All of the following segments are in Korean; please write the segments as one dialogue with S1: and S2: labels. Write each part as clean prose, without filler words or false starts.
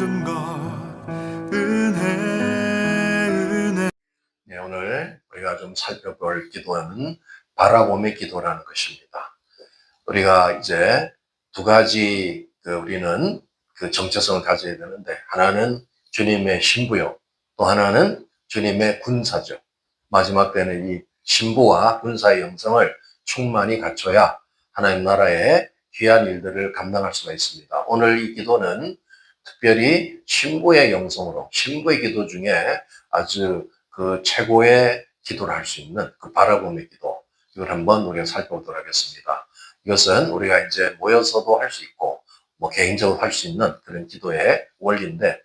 S1: 모든 것 은혜.
S2: 네, 오늘 우리가 좀 살펴볼 기도는 바라봄의 기도라는 것입니다. 우리가 이제 두 가지 우리는 정체성을 가져야 되는데, 하나는 주님의 신부요, 또 하나는 주님의 군사죠. 마지막 때는 이 신부와 군사의 영성을 충만히 갖춰야 하나님 나라의 귀한 일들을 감당할 수가 있습니다. 오늘 이 기도는 특별히 신부의 영성으로, 신부의 기도 중에 아주 최고의 기도를 할 수 있는 바라봄의 기도, 이걸 한번 우리가 살펴보도록 하겠습니다. 이것은 우리가 이제 모여서도 할 수 있고, 개인적으로 할 수 있는 그런 기도의 원리인데,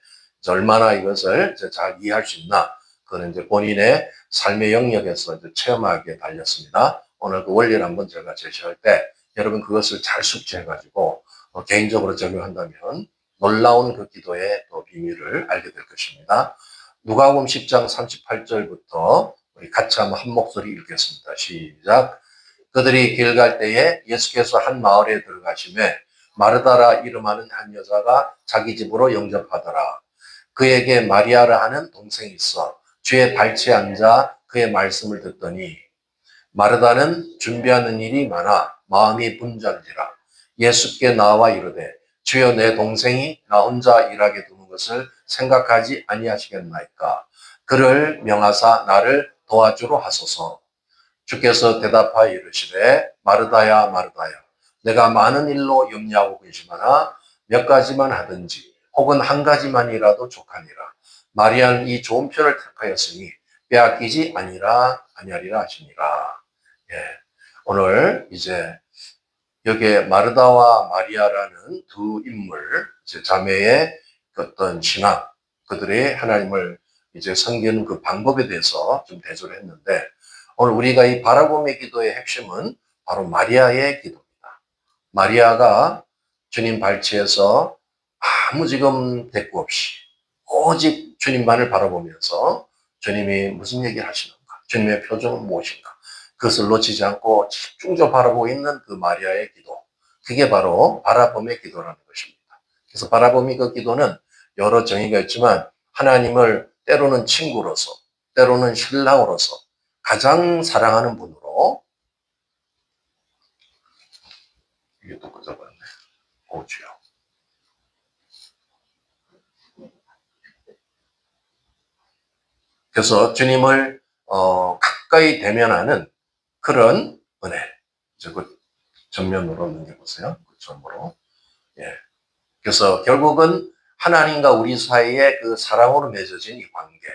S2: 얼마나 이것을 잘 이해할 수 있나, 그거는 이제 본인의 삶의 영역에서 이제 체험하기에 달렸습니다. 오늘 그 원리를 한번 제가 제시할 때, 여러분 그것을 잘 숙지해가지고, 개인적으로 적용한다면, 놀라운 그 기도의 또 비밀을 알게 될 것입니다. 누가복음 10장 38절부터 우리 같이 한번 한 목소리 읽겠습니다. 시작. 그들이 길 갈 때에 예수께서 한 마을에 들어가시매 마르다라 이름하는 한 여자가 자기 집으로 영접하더라. 그에게 마리아라 하는 동생이 있어 주의 발치에 앉아 그의 말씀을 듣더니, 마르다는 준비하는 일이 많아 마음이 분주한지라 예수께 나와 이르되, 주여 내 동생이 나 혼자 일하게 두는 것을 생각하지 아니하시겠나이까. 그를 명하사 나를 도와주러 하소서. 주께서 대답하여 이르시되, 마르다야 마르다야, 내가 많은 일로 염려하고 근심하나 몇 가지만 하든지 혹은 한 가지만이라도 족하니라. 마리아는 이 좋은 편을 택하였으니 빼앗기지 아니하리라 하시니라. 예. 오늘 이제 여기에 마르다와 마리아라는 두 인물, 이제 자매의 어떤 신앙, 그들의 하나님을 이제 섬기는 그 방법에 대해서 좀 대조를 했는데, 오늘 우리가 이 바라봄의 기도의 핵심은 바로 마리아의 기도입니다. 마리아가 주님 발치에서 아무 지금 대꾸 없이 오직 주님만을 바라보면서 주님이 무슨 얘기를 하시는가, 주님의 표정은 무엇인가, 그것을 놓치지 않고 집중적으로 바라보고 있는 그 마리아의 기도, 그게 바로 바라봄의 기도라는 것입니다. 그래서 바라봄의 그 기도는 여러 정의가 있지만, 하나님을 때로는 친구로서, 때로는 신랑으로서 가장 사랑하는 분으로, 이게 또 꺼져버렸네. 오주요. 그래서 주님을 가까이 대면하는 그런 은혜. 그 전면으로 넘겨보세요. 그 점으로. 예. 그래서 결국은 하나님과 우리 사이의 그 사랑으로 맺어진 이 관계,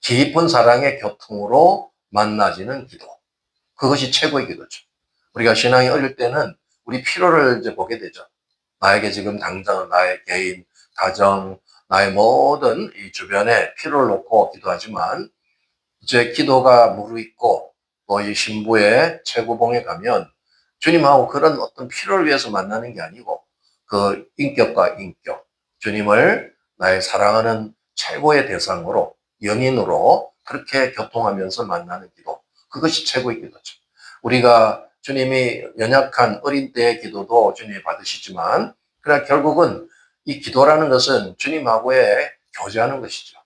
S2: 깊은 사랑의 교통으로 만나지는 기도, 그것이 최고의 기도죠. 우리가 신앙이 어릴 때는 우리 필요를 이제 보게 되죠. 나에게 지금 당장 나의 개인, 가정, 나의 모든 이 주변에 필요를 놓고 기도하지만, 이제 기도가 무르익고 또 이 신부의 최고봉에 가면 주님하고 그런 어떤 필요를 위해서 만나는 게 아니고, 그 인격과 인격, 주님을 나의 사랑하는 최고의 대상으로, 영인으로 그렇게 교통하면서 만나는 기도, 그것이 최고의 기도죠. 우리가 주님이 연약한 어린 때의 기도도 주님이 받으시지만, 그러나 결국은 이 기도라는 것은 주님하고의 교제하는 것이죠.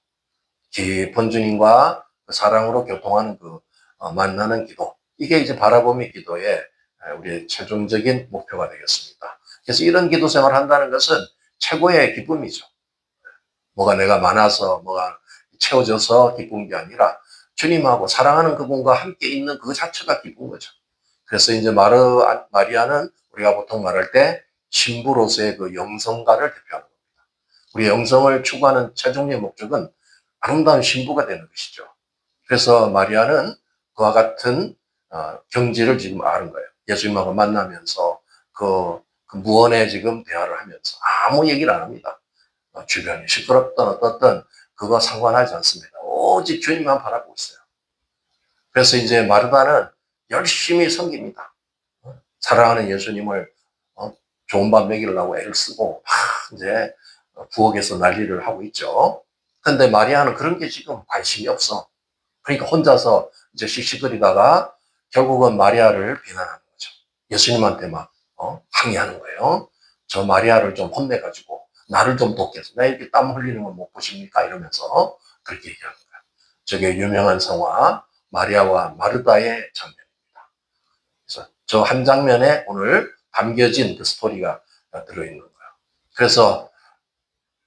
S2: 깊은 주님과 사랑으로 교통하는 만나는 기도, 이게 이제 바라봄의 기도의 우리의 최종적인 목표가 되겠습니다. 그래서 이런 기도 생활을 한다는 것은 최고의 기쁨이죠. 뭐가 내가 많아서, 뭐가 채워져서 기쁜 게 아니라 주님하고 사랑하는 그분과 함께 있는 그 자체가 기쁜 거죠. 그래서 이제 마리아는 우리가 보통 말할 때 신부로서의 그 영성가를 대표하는 겁니다. 우리 영성을 추구하는 최종의 목적은 아름다운 신부가 되는 것이죠. 그래서 마리아는 그와 같은 경지를 지금 아는 거예요. 예수님하고 만나면서 그 무언의 지금 대화를 하면서 아무 얘기를 안 합니다. 주변이 시끄럽든 어떻든 그거 상관하지 않습니다. 오직 주님만 바라보고 있어요. 그래서 이제 마르다는 열심히 섬깁니다. 사랑하는 예수님을 좋은 밥 먹이려고 애를 쓰고 이제 부엌에서 난리를 하고 있죠. 근데 마리아는 그런 게 지금 관심이 없어. 그러니까 혼자서 이제 씩씩거리다가 결국은 마리아를 비난하는 거죠. 예수님한테 막 항의하는 거예요. 저 마리아를 좀 혼내가지고 나를 좀 돕겠어. 나 이렇게 땀 흘리는 거 못 보십니까? 이러면서 그렇게 얘기하는 거야. 저게 유명한 성화 마리아와 마르다의 장면입니다. 그래서 저 한 장면에 오늘 담겨진 그 스토리가 들어있는 거예요. 그래서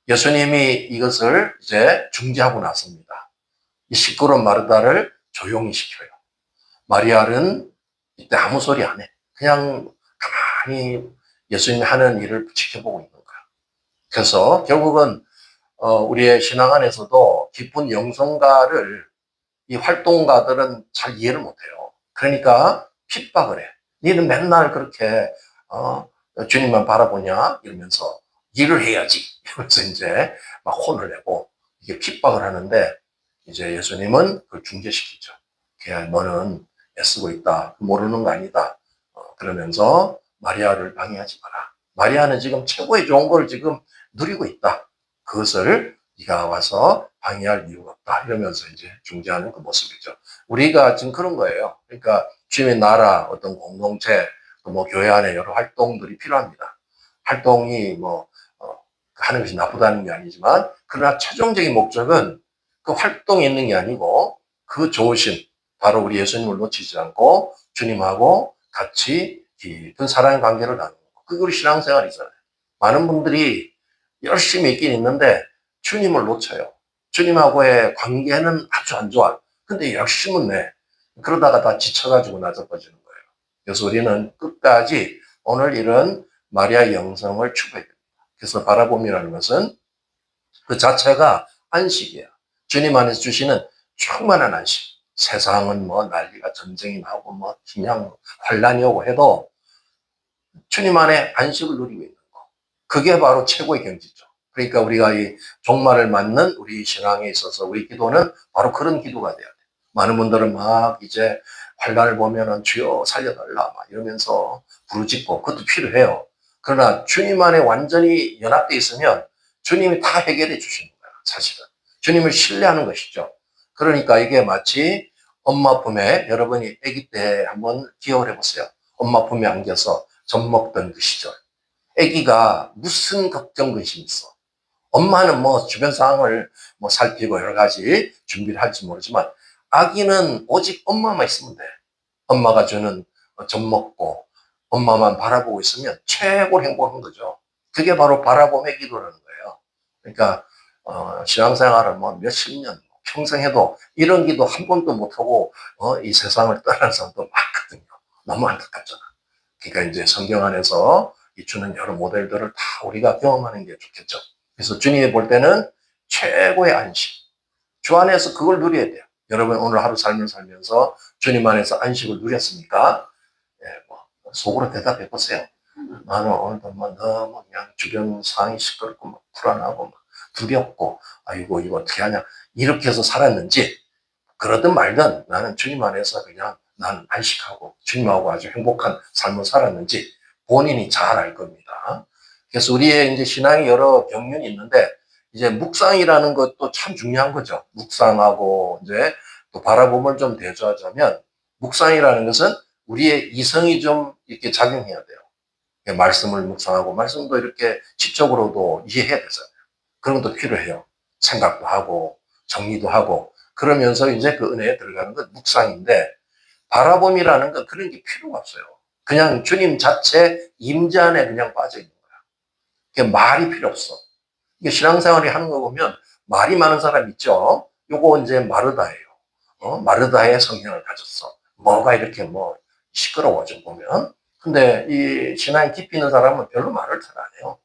S2: 예수님이 이것을 이제 중지하고 나섭니다. 이 시끄러운 마르다를 조용히 시켜요. 마리아는 이때 아무 소리 안 해. 그냥 가만히 예수님이 하는 일을 지켜보고 있는 거야. 그래서 결국은 우리의 신앙 안에서도 깊은 영성가를 이 활동가들은 잘 이해를 못해요. 그러니까 핍박을 해. 니는 맨날 그렇게 주님만 바라보냐 이러면서 일을 해야지. 이러면서 이제 막 혼을 내고 이게 핍박을 하는데 이제 예수님은 그걸 중재시키죠. 걔야 너는 애쓰고 있다. 모르는 거 아니다. 그러면서 마리아를 방해하지 마라. 마리아는 지금 최고의 좋은 걸 지금 누리고 있다. 그것을 네가 와서 방해할 이유가 없다. 이러면서 이제 중재하는 그 모습이죠. 우리가 지금 그런 거예요. 그러니까 주님의 나라, 어떤 공동체, 뭐 교회 안에 여러 활동들이 필요합니다. 활동이 뭐 하는 것이 나쁘다는 게 아니지만 그러나 최종적인 목적은 그 활동이 있는 게 아니고 그 좋으신 바로 우리 예수님을 놓치지 않고 주님하고 같이 깊은 사랑의 관계를 나누는 거. 그게 우리 신앙생활이잖아요. 많은 분들이 열심히 있긴 있는데 주님을 놓쳐요. 주님하고의 관계는 아주 안 좋아. 근데 열심은 내. 그러다가 다 지쳐가지고 나서빠지는 거예요. 그래서 우리는 끝까지 오늘 이런 마리아의 영성을 추구해야 됩니다. 그래서 바라봄이라는 것은 그 자체가 안식이에요. 주님 안에서 주시는 충만한 안식. 세상은 뭐 난리가 전쟁이 나고 뭐 그냥 환란이 오고 해도 주님 안에 안식을 누리고 있는 거. 그게 바로 최고의 경지죠. 그러니까 우리가 이 종말을 맞는 우리 신앙에 있어서 우리 기도는 바로 그런 기도가 돼야 돼. 많은 분들은 막 이제 환란을 보면은 주여 살려달라 막 이러면서 부르짖고 그것도 필요해요. 그러나 주님 안에 완전히 연합되어 있으면 주님이 다 해결해 주시는 거야, 사실은. 주님을 신뢰하는 것이죠. 그러니까 이게 마치 엄마 품에 여러분이 아기 때 한번 기억을 해보세요. 엄마 품에 안겨서 젖 먹던 그 시절. 아기가 무슨 걱정 근심이 있어. 엄마는 뭐 주변 상황을 뭐 살피고 여러 가지 준비를 할지 모르지만 아기는 오직 엄마만 있으면 돼. 엄마가 주는 젖 먹고 엄마만 바라보고 있으면 최고 행복한 거죠. 그게 바로 바라봄의 기도라는 거예요. 그러니까 신앙생활을 뭐 몇십 년, 평생 해도 이런 기도 한 번도 못하고 이 세상을 떠나는 사람도 많거든요. 너무 안타깝잖아. 그러니까 이제 성경 안에서 주는 여러 모델들을 다 우리가 경험하는 게 좋겠죠. 그래서 주님이 볼 때는 최고의 안식. 주 안에서 그걸 누려야 돼요. 여러분 오늘 하루 삶을 살면서 주님 안에서 안식을 누렸습니까? 예, 뭐 속으로 대답해 보세요. 나는 오늘도 뭐 너무 그냥 주변 상황이 시끄럽고 막 불안하고 막 두렵고 아이고 이거 어떻게 하냐 이렇게 해서 살았는지 그러든 말든 나는 주님 안에서 그냥 난 안식하고 주님하고 아주 행복한 삶을 살았는지 본인이 잘 알 겁니다. 그래서 우리의 이제 신앙이 여러 경륜이 있는데 이제 묵상이라는 것도 참 중요한 거죠. 묵상하고 이제 또 바라봄을 좀 대조하자면 묵상이라는 것은 우리의 이성이 좀 이렇게 작용해야 돼요. 말씀을 묵상하고 말씀도 이렇게 지적으로도 이해해야 되잖아요. 그런 것도 필요해요. 생각도 하고 정리도 하고 그러면서 이제 그 은혜에 들어가는 건 묵상인데 바라봄이라는 건 그런 게 필요가 없어요. 그냥 주님 자체 임재 안에 그냥 빠져 있는 거야. 그게 말이 필요 없어. 이게 신앙생활이 하는 거 보면 말이 많은 사람 있죠. 요거 이제 마르다예요. 마르다의 성향을 가졌어. 뭐가 이렇게 뭐 시끄러워 좀 보면. 근데 이 신앙이 깊이 있는 사람은 별로 말을 잘 안 해요.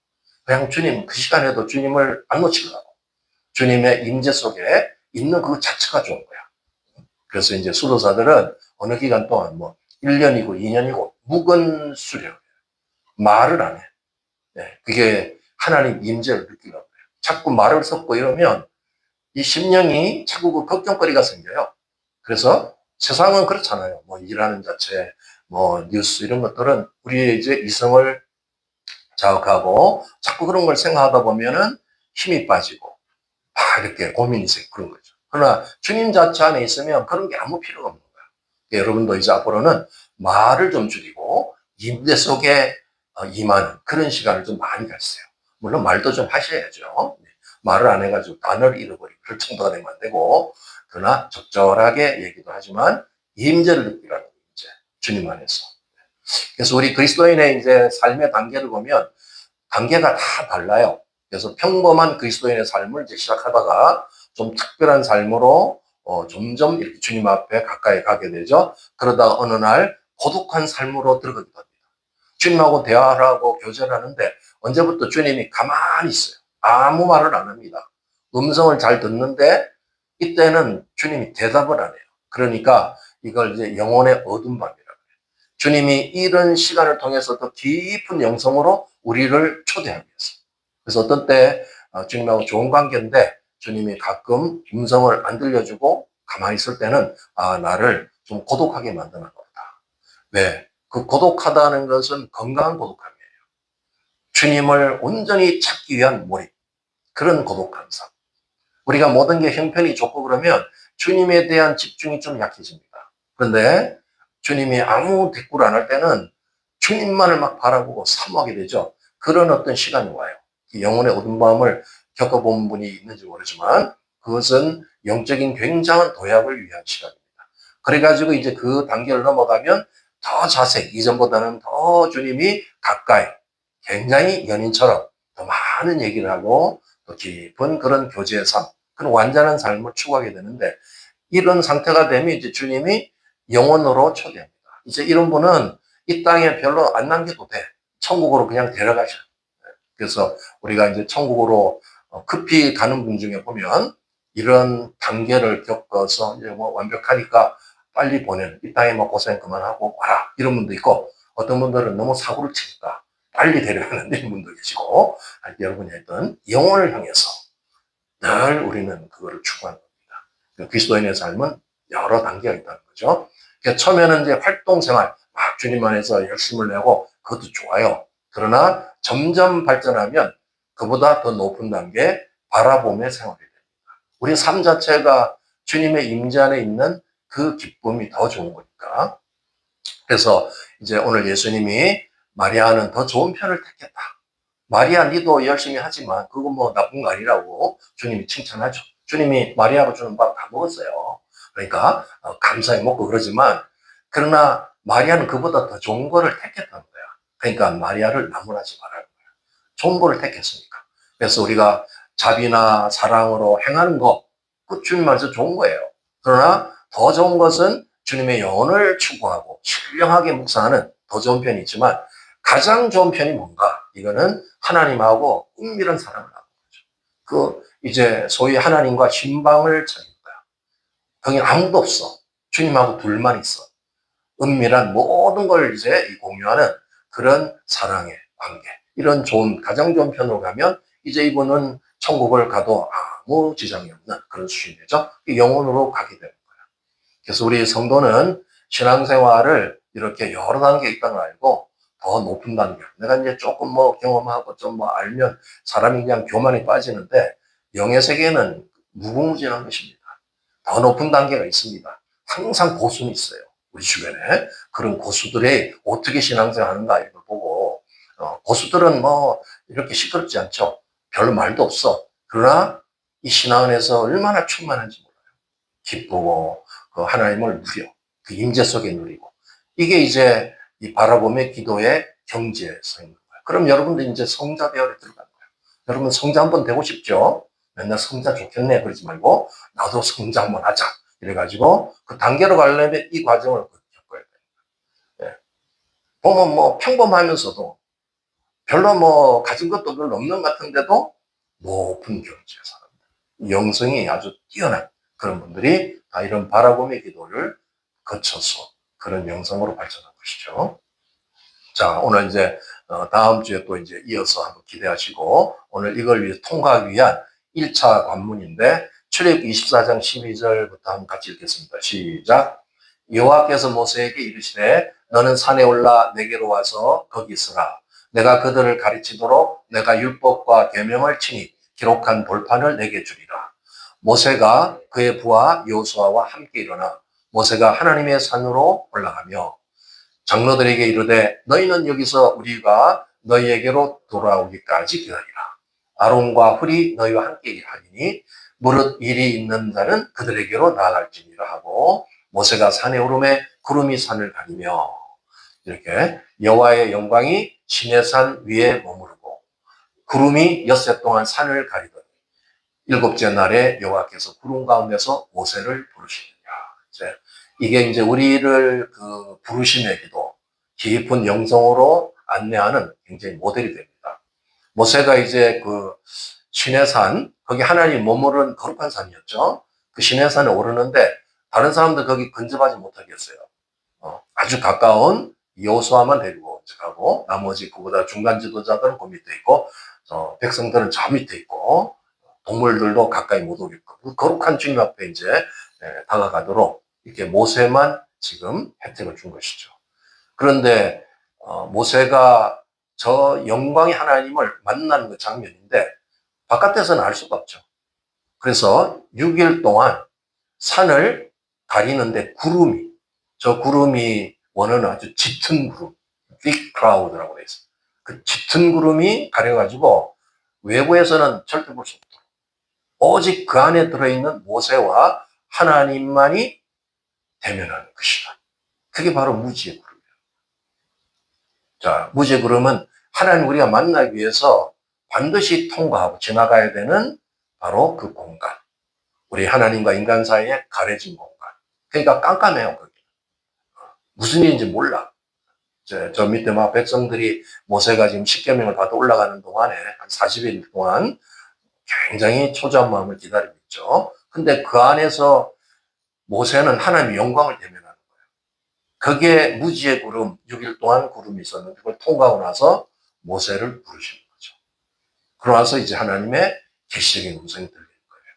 S2: 그냥 주님 그 시간에도 주님을 안 놓치려고. 주님의 임재 속에 있는 그 자체가 좋은 거야. 그래서 이제 수도사들은 어느 기간 동안 뭐 1년이고 2년이고 묵은 수련. 말을 안 해. 네, 그게 하나님 임재를 느끼려고 해요. 자꾸 말을 섞고 이러면 이 심령이 자꾸 그 걱정거리가 생겨요. 그래서 세상은 그렇잖아요. 뭐 일하는 자체, 뭐 뉴스 이런 것들은 우리의 이제 이성을 자극하고 자꾸 그런 걸 생각하다 보면은 힘이 빠지고 이렇게 고민이 생기고 그런 거죠. 그러나 주님 자체 안에 있으면 그런 게 아무 필요가 없는 거예요. 여러분도 이제 앞으로는 말을 좀 줄이고 임재 속에 임하는 그런 시간을 좀 많이 가지세요. 물론 말도 좀 하셔야죠. 말을 안 해가지고 단어를 잃어버리고 그럴 정도가 되면 안 되고, 그러나 적절하게 얘기도 하지만 임재를 느끼라는 임재, 주님 안에서. 그래서 우리 그리스도인의 이제 삶의 단계를 보면 단계가 다 달라요. 그래서 평범한 그리스도인의 삶을 이제 시작하다가 좀 특별한 삶으로 점점 이렇게 주님 앞에 가까이 가게 되죠. 그러다가 어느 날 고독한 삶으로 들어가기도 합니다. 주님하고 대화를 하고 교제를 하는데 언제부터 주님이 가만히 있어요. 아무 말을 안 합니다. 음성을 잘 듣는데 이때는 주님이 대답을 안 해요. 그러니까 이걸 이제 영혼의 어둠 밤이라고 해요. 주님이 이런 시간을 통해서 더 깊은 영성으로 우리를 초대하기 위해서. 그래서 어떤 때 주님하고 좋은 관계인데 주님이 가끔 음성을 안 들려주고 가만히 있을 때는 나를 좀 고독하게 만드는 거다. 왜? 그 고독하다는 것은 건강한 고독함이에요. 주님을 온전히 찾기 위한 몰입. 그런 고독한 삶. 우리가 모든 게 형편이 좋고 그러면 주님에 대한 집중이 좀 약해집니다. 그런데 주님이 아무 대꾸를 안 할 때는 주님만을 막 바라보고 사모하게 되죠. 그런 어떤 시간이 와요. 영혼의 어두운 마음을 겪어본 분이 있는지 모르지만 그것은 영적인 굉장한 도약을 위한 시간입니다. 그래가지고 이제 그 단계를 넘어가면 더 자세히, 이전보다는 더 주님이 가까이, 굉장히 연인처럼 더 많은 얘기를 하고 또 깊은 그런 교제의 삶, 그런 완전한 삶을 추구하게 되는데 이런 상태가 되면 이제 주님이 영혼으로 초대합니다. 이제 이런 분은 이 땅에 별로 안 남겨도 돼. 천국으로 그냥 데려가셔. 그래서 우리가 이제 천국으로 급히 가는 분 중에 보면 이런 단계를 겪어서 이제 뭐 완벽하니까 빨리 보내는, 이 땅에 뭐 고생 그만하고 와라 이런 분도 있고, 어떤 분들은 너무 사고를 치니까 빨리 데려가는 이런 분도 계시고, 여러분이 했던 영혼을 향해서 늘 우리는 그거를 추구하는 겁니다. 그리스도인의 삶은 여러 단계가 있다는 거죠. 그러니까 처음에는 이제 활동 생활, 막 주님 안에서 열심을 내고 그것도 좋아요. 그러나 점점 발전하면 그보다 더 높은 단계 바라보며 생활이 됩니다. 우리 삶 자체가 주님의 임재 안에 있는 그 기쁨이 더 좋은 거니까. 그래서 이제 오늘 예수님이 마리아는 더 좋은 편을 택했다. 마리아 니도 열심히 하지만 그거 뭐 나쁜 거 아니라고 주님이 칭찬하죠. 주님이 마리아가 주는 밥 다 먹었어요. 그러니까 감사히 먹고 그러지만, 그러나 마리아는 그보다 더 좋은 거를 택했다는 거야. 그러니까 마리아를 나무라지 말아요. 좋은 거를 택했으니까. 그래서 우리가 자비나 사랑으로 행하는 거, 그 주님 말에서 좋은 거예요. 그러나 더 좋은 것은 주님의 영혼을 추구하고 신령하게 묵상하는 더 좋은 편이 있지만, 가장 좋은 편이 뭔가? 이거는 하나님하고 은밀한 사랑을 하는 거죠. 그 이제 소위 하나님과 신방을 찾는 거야. 거기 아무도 없어. 주님하고 둘만 있어. 은밀한 모든 걸 이제 공유하는 그런 사랑의 관계. 이런 좋은, 가장 좋은 편으로 가면 이제 이분은 천국을 가도 아무 지장이 없는 그런 수준이죠. 영혼으로 가게 되는 거예요. 그래서 우리 성도는 신앙생활을 이렇게 여러 단계 있다는 걸 알고 더 높은 단계. 내가 이제 조금 뭐 경험하고 좀 뭐 알면 사람이 그냥 교만에 빠지는데, 영의 세계는 무궁무진한 것입니다. 더 높은 단계가 있습니다. 항상 고수는 있어요. 우리 주변에. 그런 고수들이 어떻게 신앙생활 하는가 이걸 보고, 고수들은 뭐 이렇게 시끄럽지 않죠. 별로 말도 없어. 그러나 이 신앙 안에서 얼마나 충만한지 몰라요. 기쁘고 그 하나님을 누려. 그 임재 속에 누리고. 이게 이제 이 바라봄의 기도의 경지에서 있는 거예요. 그럼 여러분도 이제 성자 대열에 들어가는 거예요. 여러분 성자 한번 되고 싶죠? 맨날 성자 좋겠네 그러지 말고 나도 성자 한번 하자. 이래가지고 그 단계로 가려면 이 과정을 겪어야 돼요. 예. 보면 뭐 평범하면서도 별로 뭐 가진 것도 별로 없는 것 같은데도 높은 경지에 사람들. 영성이 아주 뛰어난 그런 분들이 다 이런 바라봄의 기도를 거쳐서 그런 영성으로 발전한 것이죠. 자, 오늘 이제 다음 주에 또 이제 이어서 한번 기대하시고, 오늘 이걸 위해 통과하기 위한 1차 관문인데 출애굽기 24장 12절부터 한번 같이 읽겠습니다. 시작. 여호와께서 모세에게 이르시되 너는 산에 올라 내게로 와서 거기 있으라. 내가 그들을 가르치도록 내가 율법과 계명을 친히 기록한 돌판을 내게 주리라. 모세가 그의 부하 여호수아와 함께 일어나 모세가 하나님의 산으로 올라가며 장로들에게 이르되 너희는 여기서 우리가 너희에게로 돌아오기까지 기다리라. 아론과 훌이 너희와 함께 일하리니 무릇 일이 있는 자는 그들에게로 나아갈지니라 하고 모세가 산에 오르매 구름이 산을 가리며 이렇게 여호와의 영광이 시내산 위에 머무르고 구름이 엿새 동안 산을 가리더니 일곱째 날에 여호와께서 구름 가운데서 모세를 부르시니라. 이게 이제 우리를 그 부르심의 기도, 깊은 영성으로 안내하는 굉장히 모델이 됩니다. 모세가 이제 그 시내산, 거기 하나님 머무른 거룩한 산이었죠. 그 시내산에 오르는데 다른 사람들 거기 근접하지 못하겠어요. 아주 가까운 여호수아만 데리고 가고 나머지 그보다 중간 지도자들은 그 밑에 있고 백성들은 저 밑에 있고 동물들도 가까이 못 오게끔 거룩한 주님 앞에 이제 다가가도록 이렇게 모세만 지금 혜택을 준 것이죠. 그런데 모세가 저 영광의 하나님을 만나는 그 장면인데 바깥에서는 알 수가 없죠. 그래서 6일 동안 산을 가리는데 저 구름이 원어는 아주 짙은 구름, thick cloud라고 되어 있어요. 그 짙은 구름이 가려가지고 외부에서는 절대 볼 수 없도록 오직 그 안에 들어있는 모세와 하나님만이 대면하는 그 시간. 그게 바로 무지의 구름이에요. 자, 무지의 구름은 하나님 우리가 만나기 위해서 반드시 통과하고 지나가야 되는 바로 그 공간. 우리 하나님과 인간 사이에 가려진 공간. 그러니까 깜깜해요, 거기. 무슨 일인지 몰라. 저 밑에 막 백성들이 모세가 지금 십계명을 받아 올라가는 동안에 한 40일 동안 굉장히 초조한 마음을 기다리고 있죠. 근데 그 안에서 모세는 하나님의 영광을 대면하는 거예요. 거기에 무지의 구름, 6일 동안 구름이 있었는데 그걸 통과하고 나서 모세를 부르시는 거죠. 그러고 나서 이제 하나님의 계시적인 음성이 들리는 거예요.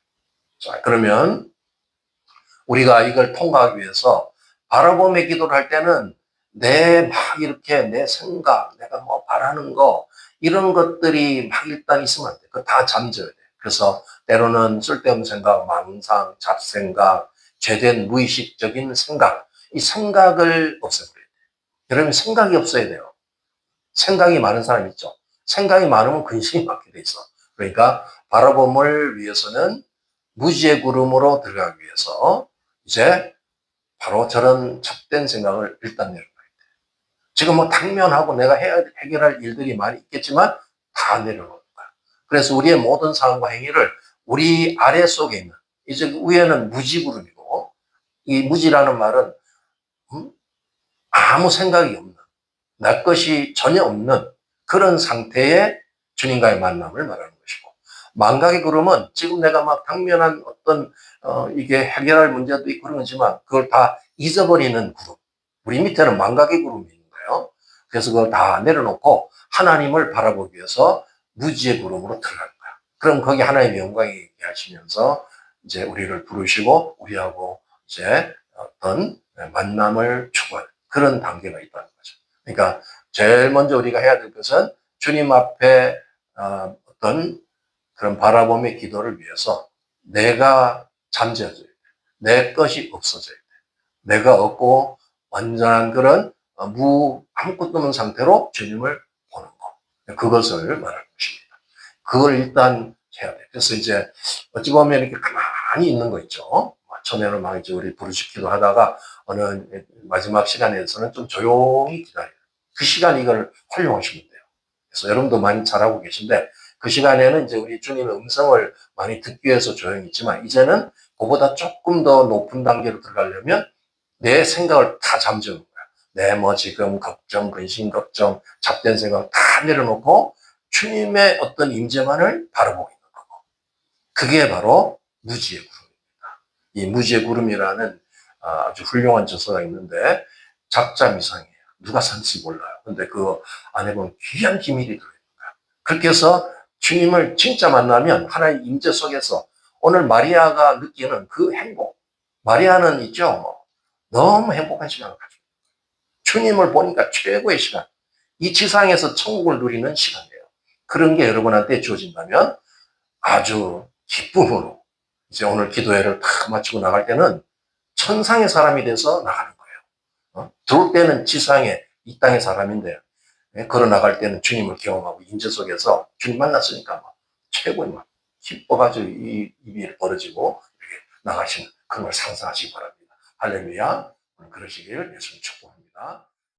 S2: 자, 그러면 우리가 이걸 통과하기 위해서 바라봄의 기도를 할 때는 막 이렇게 내 생각, 내가 뭐 바라는 거, 이런 것들이 막 일단 있으면 안 돼. 그거 다 잠재워야 돼. 그래서 때로는 쓸데없는 생각, 망상, 잡생각, 죄된 무의식적인 생각, 이 생각을 없애버려야 돼. 여러분, 생각이 없어야 돼요. 생각이 많은 사람 있죠. 생각이 많으면 근심이 많게 돼 있어. 그러니까 바라봄을 위해서는 무지의 구름으로 들어가기 위해서 이제 바로 저런 잡된 생각을 일단 내려놔야 돼. 지금 뭐 당면하고 내가 해결할 일들이 많이 있겠지만 다 내려놓는 거야. 그래서 우리의 모든 상황과 행위를 우리 아래 속에 있는, 이제 위에는 무지구름이고, 이 무지라는 말은 아무 생각이 없는, 나 것이 전혀 없는 그런 상태의 주님과의 만남을 말하는 것이고, 망각의 구름은 지금 내가 막 당면한 어떤 이게 해결할 문제도 있고 그런 거지만 그걸 다 잊어버리는 구름. 우리 밑에는 망각의 구름이 있는 거예요. 그래서 그걸 다 내려놓고 하나님을 바라보기 위해서 무지의 구름으로 들어가는 거야. 그럼 거기 하나님의 영광이 있게 하시면서 이제 우리를 부르시고 우리하고 이제 어떤 만남을 추구하는 그런 단계가 있다는 거죠. 그러니까 제일 먼저 우리가 해야 될 것은 주님 앞에 어떤 그런 바라봄의 기도를 위해서 내가 잠재워져야 돼. 내 것이 없어져야 돼. 내가 없고 완전한 그런 아무것도 없는 상태로 주님을 보는 거. 그것을 말하는 것입니다. 그걸 일단 해야 돼. 그래서 이제 어찌 보면 이렇게 가만히 있는 거 있죠. 처음에는 막 이제 우리 부르짖기도 하다가 어느 마지막 시간에서는 좀 조용히 기다려요. 그 시간 이걸 활용하시면 돼요. 그래서 여러분도 많이 잘하고 계신데 그 시간에는 이제 우리 주님의 음성을 많이 듣기 위해서 조용히 있지만 이제는 그보다 조금 더 높은 단계로 들어가려면 내 생각을 다 잠재우는 거야. 내 뭐 지금 걱정, 근심, 걱정, 잡된 생각 다 내려놓고 주님의 어떤 임재만을 바라보고 있는 거고. 그게 바로 무지의 구름입니다. 이 무지의 구름이라는 아주 훌륭한 저서가 있는데 작자미상이에요. 누가 썼는지 몰라요. 근데 그 안에 보면 귀한 기밀이 들어있는 거야. 그렇게 해서 주님을 진짜 만나면 하나님 임재 속에서 오늘 마리아가 느끼는 그 행복. 마리아는 있죠. 너무 행복한 시간을 가지고 주님을 보니까 최고의 시간. 이 지상에서 천국을 누리는 시간이에요. 그런 게 여러분한테 주어진다면 아주 기쁨으로 이제 오늘 기도회를 다 마치고 나갈 때는 천상의 사람이 돼서 나가는 거예요. 들어올 때는 지상의 이 땅의 사람인데 걸어 나갈 때는 주님을 경험하고 인재 속에서 주님 만났으니까 뭐 최고의 막 기뻐가지고 이 입이 벌어지고 이렇게 나가시는 그런 걸 상상하시기 바랍니다. 할렐루야. 그러시길 예수님 축복합니다.